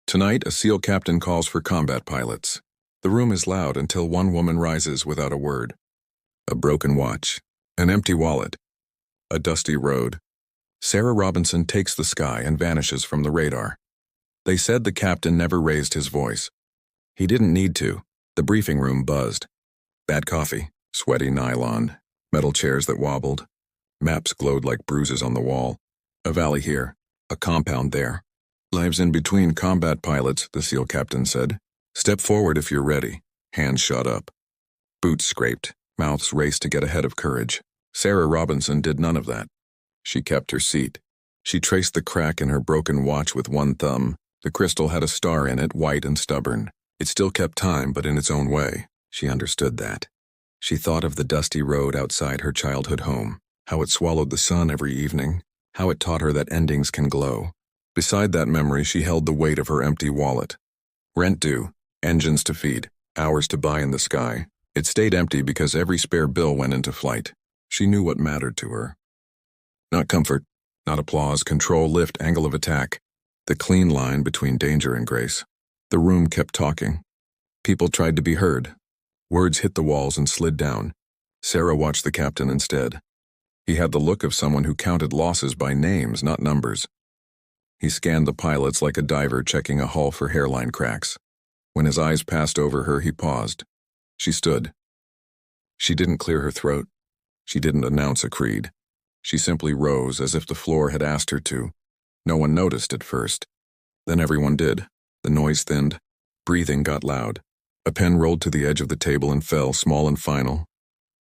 Tonight, a SEAL captain calls for combat pilots. The room is loud until one woman rises without a word. A broken watch, an empty wallet, a dusty road. Sarah Robinson takes the sky and vanishes from the radar. They said the captain never raised his voice. He didn't need to. The briefing room buzzed. Bad coffee, sweaty nylon, metal chairs that wobbled. Maps glowed like bruises on the wall. A valley here, a compound there. Lives in between combat pilots, the SEAL captain said. Step forward if you're ready. Hands shot up. Boots scraped, mouths raced to get ahead of courage. Sarah Robinson did none of that. She kept her seat. She traced the crack in her broken watch with one thumb. The crystal had a star in it, white and stubborn. It still kept time, but in its own way. She understood that. She thought of the dusty road outside her childhood home, how it swallowed the sun every evening, how it taught her that endings can glow. Beside that memory, she held the weight of her empty wallet. Rent due, engines to feed, hours to buy in the sky. It stayed empty because every spare bill went into flight. She knew what mattered to her. Not comfort, not applause, control, lift, angle of attack. The clean line between danger and grace. The room kept talking. People tried to be heard. Words hit the walls and slid down. Sarah watched the captain instead. He had the look of someone who counted losses by names, not numbers. He scanned the pilots like a diver checking a hull for hairline cracks. When his eyes passed over her, he paused. She stood. She didn't clear her throat. She didn't announce a creed. She simply rose as if the floor had asked her to. No one noticed at first. Then everyone did. The noise thinned. Breathing got loud. A pen rolled to the edge of the table and fell, small and final.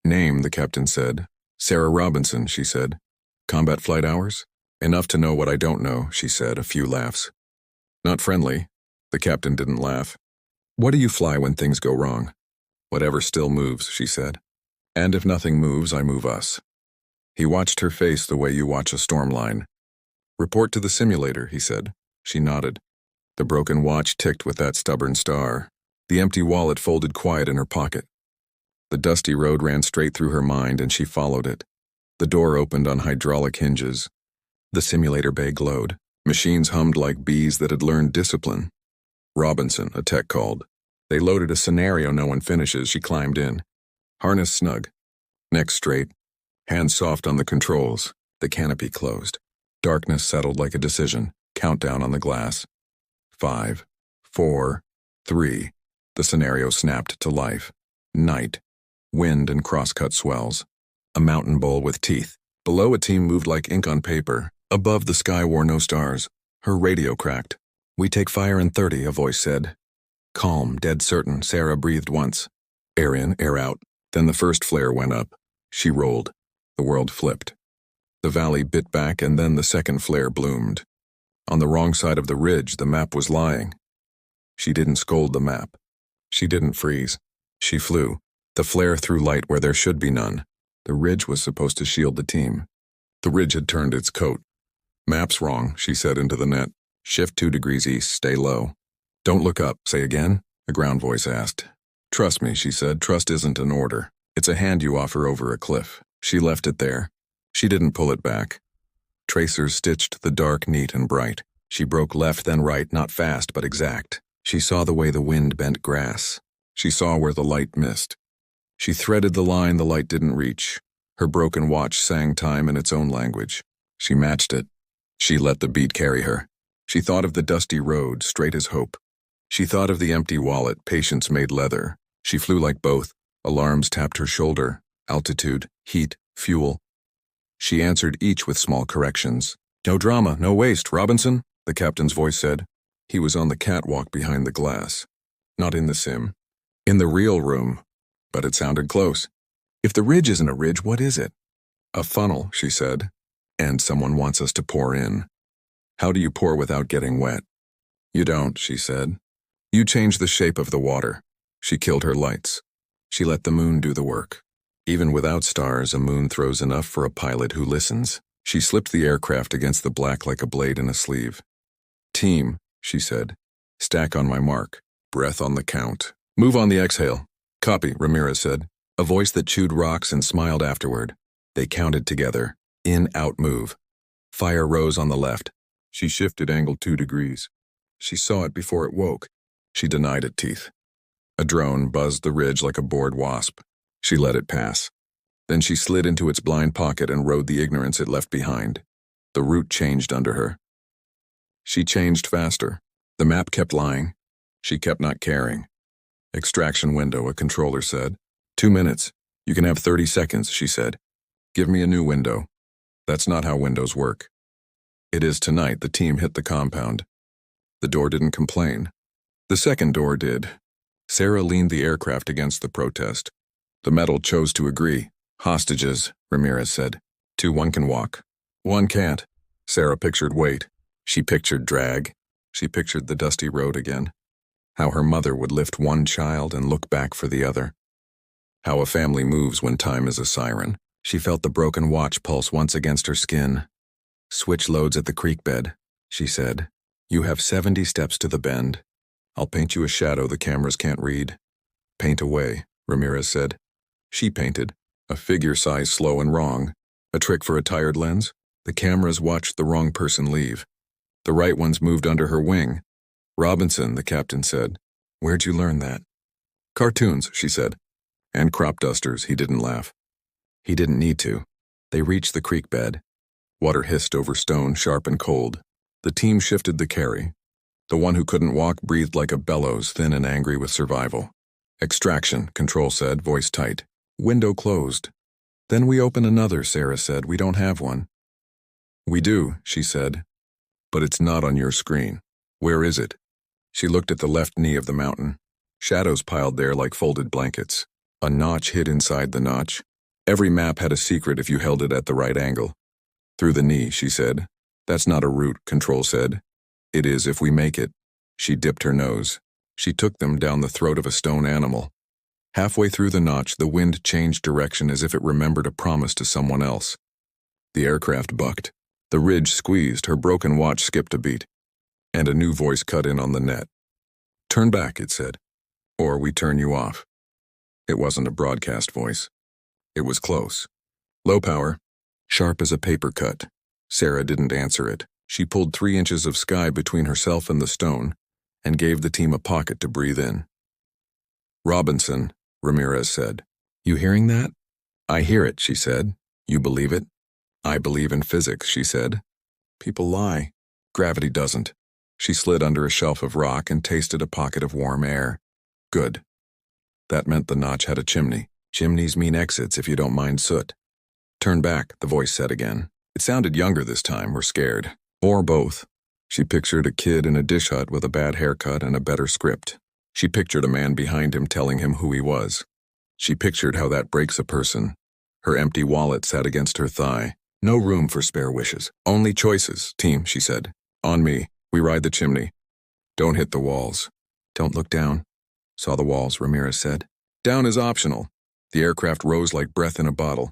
Name, the captain said. Sarah Robinson, she said. Combat flight hours? Enough to know what I don't know, she said, a few laughs. Not friendly. The captain didn't laugh. What do you fly when things go wrong? Whatever still moves, she said. And if nothing moves, I move us. He watched her face the way you watch a storm line. Report to the simulator, he said. She nodded. The broken watch ticked with that stubborn star. The empty wallet folded quiet in her pocket. The dusty road ran straight through her mind, and she followed it. The door opened on hydraulic hinges. The simulator bay glowed. Machines hummed like bees that had learned discipline. Robinson, a tech called. They loaded a scenario no one finishes. She climbed in. Harness snug. Neck straight. Hands soft on the controls. The canopy closed. Darkness settled like a decision. Countdown on the glass. 5, 4, 3. The scenario snapped to life. Night. Wind and cross-cut swells. A mountain bowl with teeth. Below, a team moved like ink on paper. Above, the sky wore no stars. Her radio cracked. We take fire in 30, a voice said. Calm, dead certain, Sarah breathed once. Air in, air out. Then the first flare went up. She rolled. The world flipped. The valley bit back, and then the second flare bloomed. On the wrong side of the ridge, the map was lying. She didn't scold the map. She didn't freeze. She flew. The flare threw light where there should be none. The ridge was supposed to shield the team. The ridge had turned its coat. Map's wrong, she said into the net. Shift 2 degrees east, stay low. Don't look up, say again, a ground voice asked. Trust me, she said, trust isn't an order. It's a hand you offer over a cliff. She left it there. She didn't pull it back. Tracers stitched the dark neat and bright. She broke left then right, not fast but exact. She saw the way the wind bent grass. She saw where the light missed. She threaded the line the light didn't reach. Her broken watch sang time in its own language. She matched it. She let the beat carry her. She thought of the dusty road, straight as hope. She thought of the empty wallet, patience made leather. She flew like both. Alarms tapped her shoulder. Altitude, heat, fuel. She answered each with small corrections. No drama, no waste, Robinson, the captain's voice said. He was on the catwalk behind the glass. Not in the sim. In the real room. But it sounded close. If the ridge isn't a ridge, what is it? A funnel, she said. And someone wants us to pour in. How do you pour without getting wet? You don't, she said. You change the shape of the water. She killed her lights. She let the moon do the work. Even without stars, a moon throws enough for a pilot who listens. She slipped the aircraft against the black like a blade in a sleeve. Team, she said. Stack on my mark. Breath on the count. Move on the exhale. Copy, Ramirez said. A voice that chewed rocks and smiled afterward. They counted together. In, out, move. Fire rose on the left. She shifted angle 2 degrees. She saw it before it woke. She denied it, teeth. A drone buzzed the ridge like a bored wasp. She let it pass. Then she slid into its blind pocket and rode the ignorance it left behind. The route changed under her. She changed faster. The map kept lying. She kept not caring. Extraction window, a controller said. 2 minutes. You can have 30 seconds, she said. Give me a new window. That's not how windows work. It is tonight. The team hit the compound. The door didn't complain. The second door did. Sarah leaned the aircraft against the protest. The metal chose to agree. Hostages, Ramirez said. 1 can walk. 1 can't. Sarah pictured weight. She pictured drag. She pictured the dusty road again. How her mother would lift one child and look back for the other. How a family moves when time is a siren. She felt the broken watch pulse once against her skin. Switch loads at the creek bed, she said. You have 70 steps to the bend. I'll paint you a shadow the cameras can't read. Paint away, Ramirez said. She painted. A figure size slow and wrong. A trick for a tired lens. The cameras watched the wrong person leave. The right ones moved under her wing. Robinson, the captain said. Where'd you learn that? Cartoons, she said. And crop dusters, he didn't laugh. He didn't need to. They reached the creek bed. Water hissed over stone, sharp and cold. The team shifted the carry. The one who couldn't walk breathed like a bellows, thin and angry with survival. Extraction, control said, voice tight. Window closed. Then we open another, Sarah said. We don't have one. We do, she said. But it's not on your screen. Where is it? She looked at the left knee of the mountain. Shadows piled there like folded blankets. A notch hid inside the notch. Every map had a secret if you held it at the right angle. Through the knee, she said. That's not a route, control said. It is if we make it. She dipped her nose. She took them down the throat of a stone animal. Halfway through the notch, the wind changed direction as if it remembered a promise to someone else. The aircraft bucked. The ridge squeezed, her broken watch skipped a beat. And a new voice cut in on the net. Turn back, it said. Or we turn you off. It wasn't a broadcast voice. It was close. Low power. Sharp as a paper cut. Sarah didn't answer it. She pulled 3 inches of sky between herself and the stone, and gave the team a pocket to breathe in. Robinson, Ramirez said. You hearing that? I hear it, she said. You believe it? I believe in physics, she said. People lie. Gravity doesn't. She slid under a shelf of rock and tasted a pocket of warm air. Good. That meant the notch had a chimney. Chimneys mean exits if you don't mind soot. Turn back, the voice said again. It sounded younger this time, or scared. Or both. She pictured a kid in a dish hut with a bad haircut and a better script. She pictured a man behind him telling him who he was. She pictured how that breaks a person. Her empty wallet sat against her thigh. No room for spare wishes. Only choices, team, she said. On me. We ride the chimney. Don't hit the walls. Don't look down. Saw the walls, Ramirez said. Down is optional. The aircraft rose like breath in a bottle.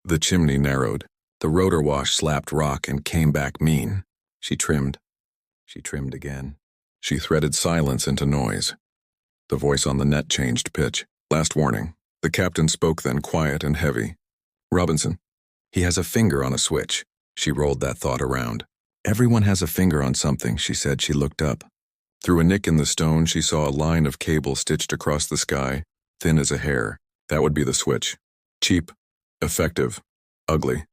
The chimney narrowed. The rotor wash slapped rock and came back mean. She trimmed. She trimmed again. She threaded silence into noise. The voice on the net changed pitch. Last warning. The captain spoke then, quiet and heavy. Robinson. He has a finger on a switch. She rolled that thought around. Everyone has a finger on something, she said. She looked up. Through a nick in the stone, she saw a line of cable stitched across the sky, thin as a hair. That would be the switch. Cheap. Effective. Ugly.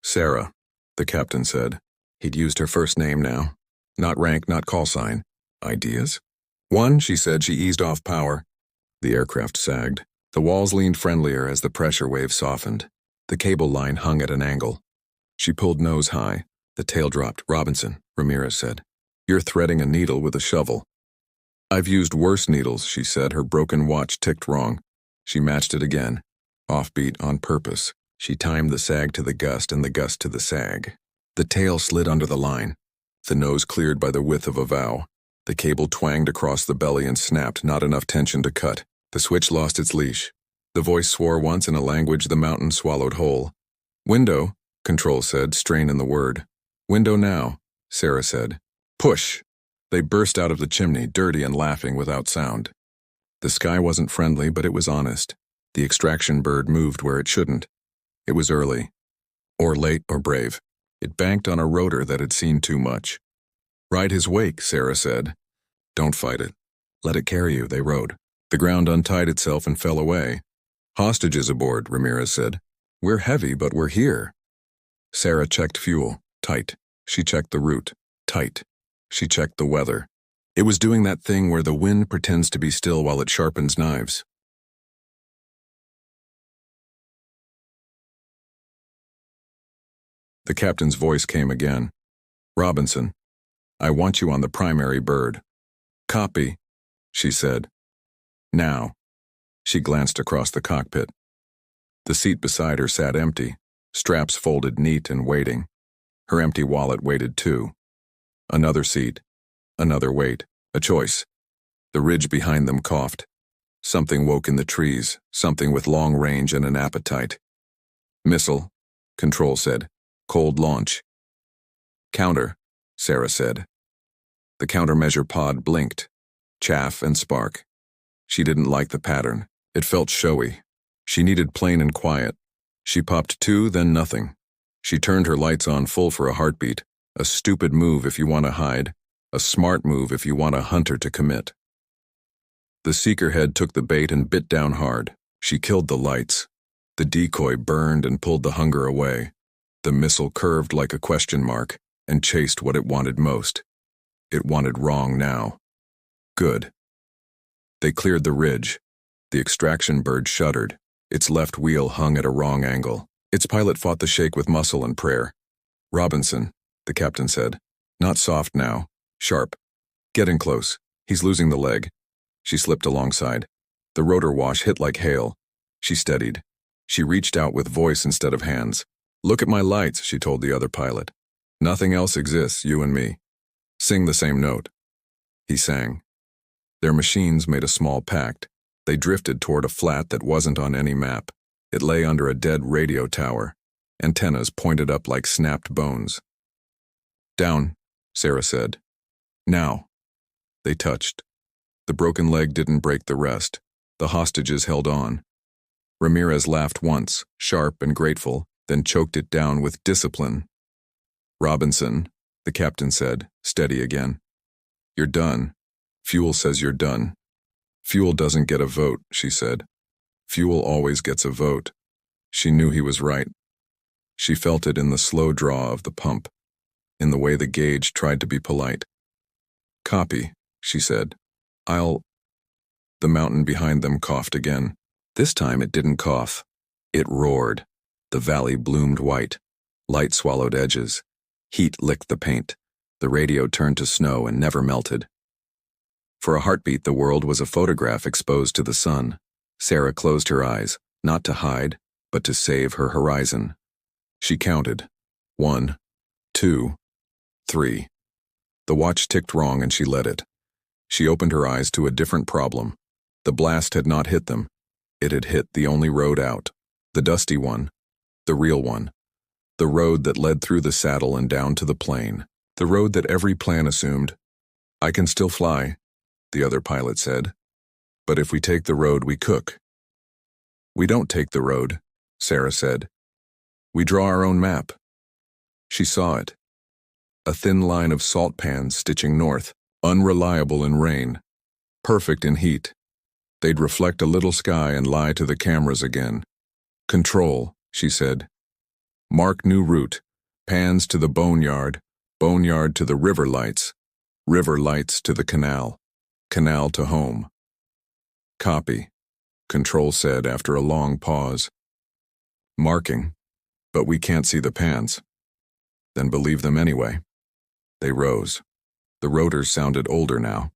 Sarah, the captain said. He'd used her first name now. Not rank, not call sign. Ideas? 1, she said. She eased off power. The aircraft sagged. The walls leaned friendlier as the pressure wave softened. The cable line hung at an angle. She pulled nose high. The tail dropped. Robinson, Ramirez said. You're threading a needle with a shovel. I've used worse needles, she said. Her broken watch ticked wrong. She matched it again. Offbeat on purpose. She timed the sag to the gust and the gust to the sag. The tail slid under the line. The nose cleared by the width of a vow. The cable twanged across the belly and snapped, not enough tension to cut. The switch lost its leash. The voice swore once in a language the mountain swallowed whole. Window, control said, strain in the word. Window now, Sarah said. Push! They burst out of the chimney, dirty and laughing without sound. The sky wasn't friendly, but it was honest. The extraction bird moved where it shouldn't. It was early. Or late or brave. It banked on a rotor that had seen too much. Ride his wake, Sarah said. Don't fight it. Let it carry you, they rode. The ground untied itself and fell away. Hostages aboard, Ramirez said. We're heavy, but we're here. Sarah checked fuel. Tight. She checked the route. Tight. She checked the weather. It was doing that thing where the wind pretends to be still while it sharpens knives. The captain's voice came again. Robinson, I want you on the primary bird. Copy, she said. Now. She glanced across the cockpit. The seat beside her sat empty, straps folded neat and waiting. Her empty wallet waited too. Another seat. Another wait. A choice. The ridge behind them coughed. Something woke in the trees, something with long range and an appetite. Missile, Control said. Cold launch. Counter, Sarah said. The countermeasure pod blinked. Chaff and spark. She didn't like the pattern. It felt showy. She needed plain and quiet. She popped 2, then nothing. She turned her lights on full for a heartbeat. A stupid move if you want to hide. A smart move if you want a hunter to commit. The seeker head took the bait and bit down hard. She killed the lights. The decoy burned and pulled the hunger away. The missile curved like a question mark and chased what it wanted most. It wanted wrong now. Good. They cleared the ridge. The extraction bird shuddered. Its left wheel hung at a wrong angle. Its pilot fought the shake with muscle and prayer. Robinson, the captain said. Not soft now. Sharp. Getting close. He's losing the leg. She slipped alongside. The rotor wash hit like hail. She steadied. She reached out with voice instead of hands. Look at my lights, she told the other pilot. Nothing else exists, you and me. Sing the same note. He sang. Their machines made a small pact. They drifted toward a flat that wasn't on any map. It lay under a dead radio tower. Antennas pointed up like snapped bones. Down, Sarah said. Now. They touched. The broken leg didn't break the rest. The hostages held on. Ramirez laughed once, sharp and grateful, then choked it down with discipline. Robinson, the captain said, steady again. You're done. Fuel says you're done. Fuel doesn't get a vote, she said. Fuel always gets a vote. She knew he was right. She felt it in the slow draw of the pump, in the way the gauge tried to be polite. Copy, she said. The mountain behind them coughed again. This time it didn't cough. It roared. The valley bloomed white. Light swallowed edges. Heat licked the paint. The radio turned to snow and never melted. For a heartbeat, the world was a photograph exposed to the sun. Sarah closed her eyes, not to hide, but to save her horizon. She counted. 1, 2, 3. The watch ticked wrong and she let it. She opened her eyes to a different problem. The blast had not hit them. It had hit the only road out. The dusty one. The real one. The road that led through the saddle and down to the plain. The road that every plan assumed. I can still fly, the other pilot said. But if we take the road, we cook. We don't take the road, Sarah said. We draw our own map. She saw it. A thin line of salt pans stitching north, unreliable in rain, perfect in heat. They'd reflect a little sky and lie to the cameras again. Control, she said. Mark new route. Pans to the boneyard, boneyard to the river lights to the canal, canal to home. Copy, Control said after a long pause. Marking, but we can't see the pans. Then believe them anyway. They rose. The rotors sounded older now.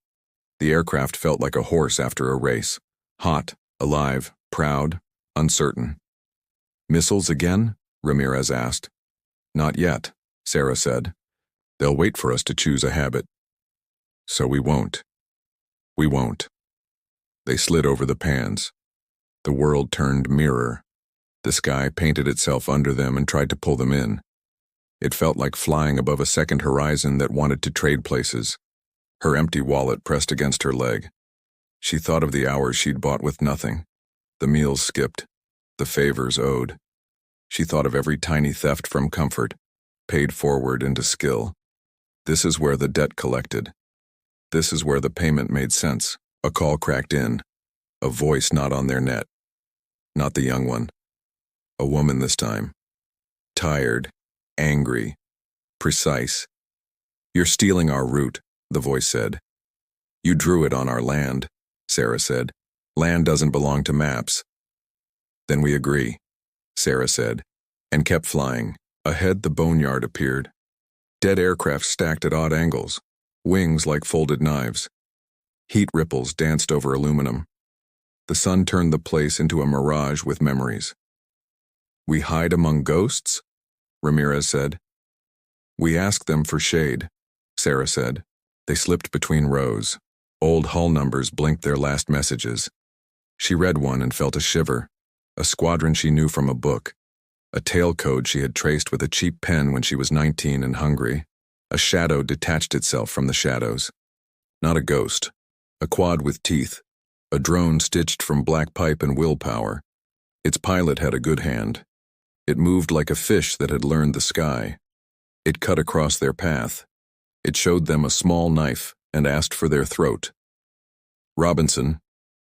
The aircraft felt like a horse after a race. Hot, alive, proud, uncertain. Missiles again? Ramirez asked. Not yet, Sarah said. They'll wait for us to choose a habit. So we won't. We won't. They slid over the pans. The world turned mirror. The sky painted itself under them and tried to pull them in. It felt like flying above a second horizon that wanted to trade places. Her empty wallet pressed against her leg. She thought of the hours she'd bought with nothing, the meals skipped, the favors owed. She thought of every tiny theft from comfort, paid forward into skill. This is where the debt collected. This is where the payment made sense. A call cracked in. A voice not on their net. Not the young one. A woman this time. Tired, angry, precise. You're stealing our route, the voice said. You drew it on our land, Sarah said. Land doesn't belong to maps. Then we agree, Sarah said, and kept flying. Ahead the boneyard appeared. Dead aircraft stacked at odd angles, wings like folded knives. Heat ripples danced over aluminum. The sun turned the place into a mirage with memories. We hide among ghosts? Ramirez said. We ask them for shade, Sarah said. They slipped between rows. Old hull numbers blinked their last messages. She read one and felt a shiver. A squadron she knew from a book. A tail code she had traced with a cheap pen when she was 19 and hungry. A shadow detached itself from the shadows. Not a ghost. A quad with teeth. A drone stitched from black pipe and willpower. Its pilot had a good hand. It moved like a fish that had learned the sky. It cut across their path. It showed them a small knife and asked for their throat. Robinson,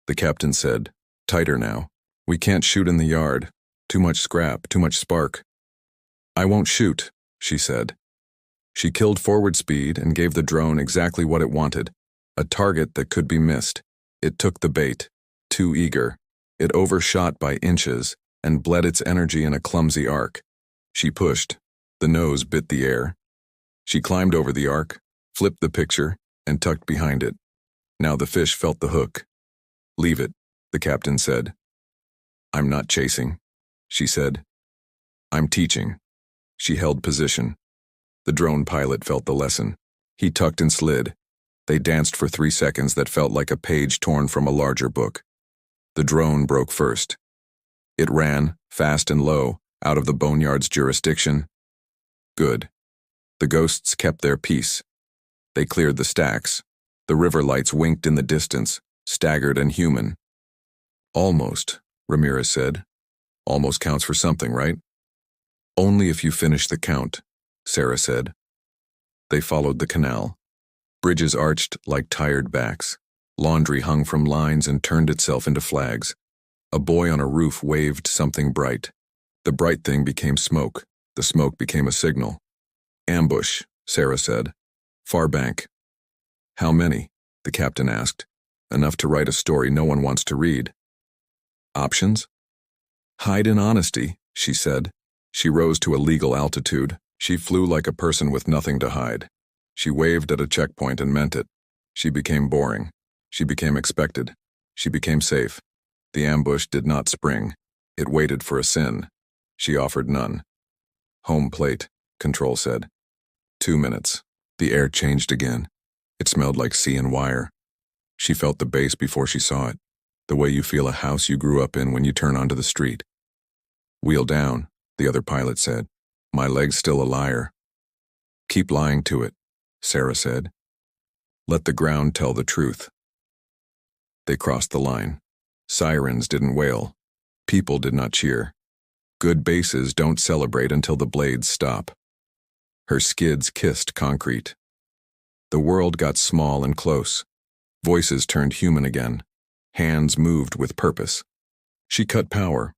the captain said, tighter now. We can't shoot in the yard. Too much scrap, too much spark. I won't shoot, she said. She killed forward speed and gave the drone exactly what it wanted, a target that could be missed. It took the bait, too eager. It overshot by inches and bled its energy in a clumsy arc. She pushed. The nose bit the air. She climbed over the arc, flipped the picture, and tucked behind it. Now the fish felt the hook. Leave it, the captain said. I'm not chasing, she said. I'm teaching. She held position. The drone pilot felt the lesson. He tucked and slid. They danced for 3 seconds that felt like a page torn from a larger book. The drone broke first. It ran, fast and low, out of the boneyard's jurisdiction. Good. The ghosts kept their peace. They cleared the stacks. The river lights winked in the distance, staggered and human. Almost, Ramirez said. Almost counts for something, right? Only if you finish the count, Sarah said. They followed the canal. Bridges arched like tired backs. Laundry hung from lines and turned itself into flags. A boy on a roof waved something bright. The bright thing became smoke. The smoke became a signal. Ambush, Sarah said. Far bank. How many? The captain asked. Enough to write a story no one wants to read. Options? Hide in honesty, she said. She rose to a legal altitude. She flew like a person with nothing to hide. She waved at a checkpoint and meant it. She became boring. She became expected. She became safe. The ambush did not spring. It waited for a sin. She offered none. Home plate, Control said. 2 minutes. The air changed again. It smelled like sea and wire. She felt the bass before she saw it, the way you feel a house you grew up in when you turn onto the street. Wheel down, the other pilot said. My leg's still a liar. Keep lying to it, Sarah said. Let the ground tell the truth. They crossed the line. Sirens didn't wail. People did not cheer. Good bases don't celebrate until the blades stop. Her skids kissed concrete. The world got small and close. Voices turned human again. Hands moved with purpose. She cut power.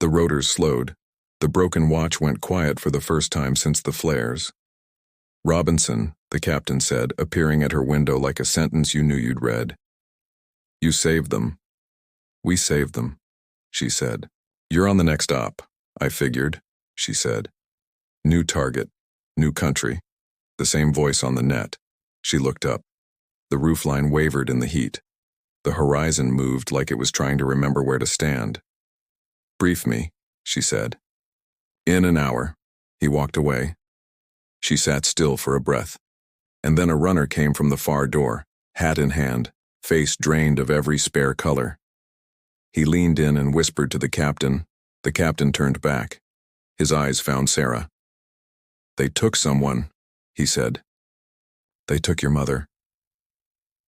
The rotors slowed. The broken watch went quiet for the first time since the flares. Robinson, the captain said, appearing at her window like a sentence you knew you'd read. You saved them. We saved them, she said. You're on the next op, I figured, she said. New target, new country, the same voice on the net. She looked up. The roofline wavered in the heat. The horizon moved like it was trying to remember where to stand. Brief me, she said. In an hour. He walked away. She sat still for a breath. And then a runner came from the far door, hat in hand, face drained of every spare color. He leaned in and whispered to the captain. The captain turned back. His eyes found Sarah. They took someone, he said. They took your mother.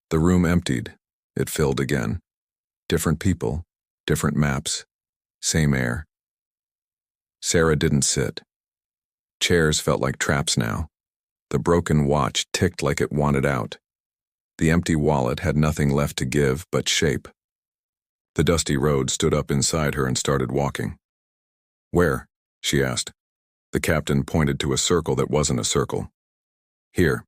The room emptied. It filled again. Different people, different maps, same air. Sarah didn't sit. Chairs felt like traps now. The broken watch ticked like it wanted out. The empty wallet had nothing left to give but shape. The dusty road stood up inside her and started walking. "Where?" she asked. The captain pointed to a circle that wasn't a circle. "Here.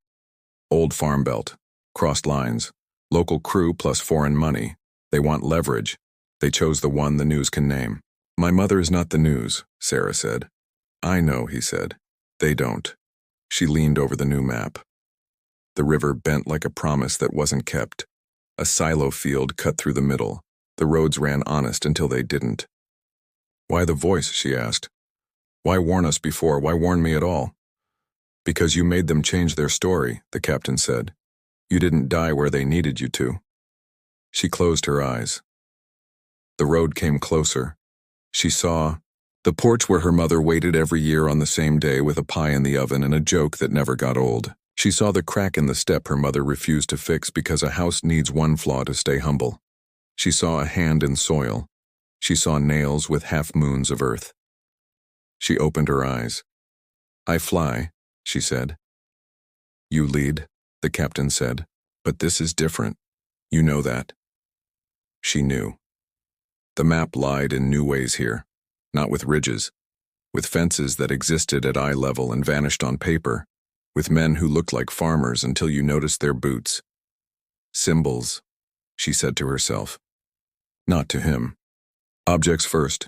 Old farm belt. Crossed lines. Local crew plus foreign money. They want leverage. They chose the one the news can name." "My mother is not the news," Sarah said. "I know," he said. "They don't." She leaned over the new map. The river bent like a promise that wasn't kept. A silo field cut through the middle. The roads ran honest until they didn't. "Why the voice?" she asked. "Why warn us before? Why warn me at all?" "Because you made them change their story," the captain said. "You didn't die where they needed you to." She closed her eyes. The road came closer. She saw the porch where her mother waited every year on the same day with a pie in the oven and a joke that never got old. She saw the crack in the step her mother refused to fix because a house needs one flaw to stay humble. She saw a hand in soil. She saw nails with half-moons of earth. She opened her eyes. "I fly," she said. "You lead," the captain said. "But this is different. You know that." She knew. The map lied in new ways here, not with ridges, with fences that existed at eye level and vanished on paper, with men who looked like farmers until you noticed their boots. "Symbols," she said to herself. Not to him. Objects first,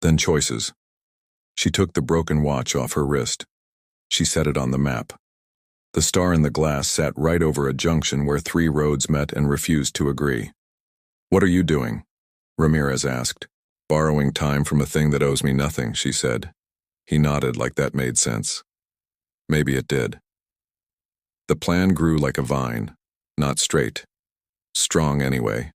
then choices. She took the broken watch off her wrist. She set it on the map. The star in the glass sat right over a junction where 3 roads met and refused to agree. "What are you doing?" Ramirez asked. "Borrowing time from a thing that owes me nothing," she said. He nodded like that made sense. Maybe it did. The plan grew like a vine, not straight. Strong anyway.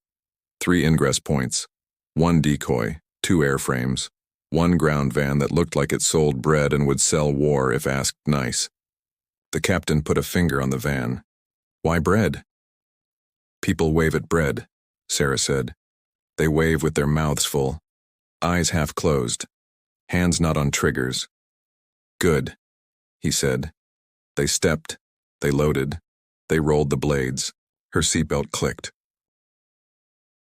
3 ingress points, 1 decoy, 2 airframes, 1 ground van that looked like it sold bread and would sell war if asked nice. The captain put a finger on the van. "Why bread?" "People wave at bread," Sarah said. "They wave with their mouths full, eyes half closed, hands not on triggers." "Good," he said. They stepped, they loaded, they rolled the blades. Her seatbelt clicked.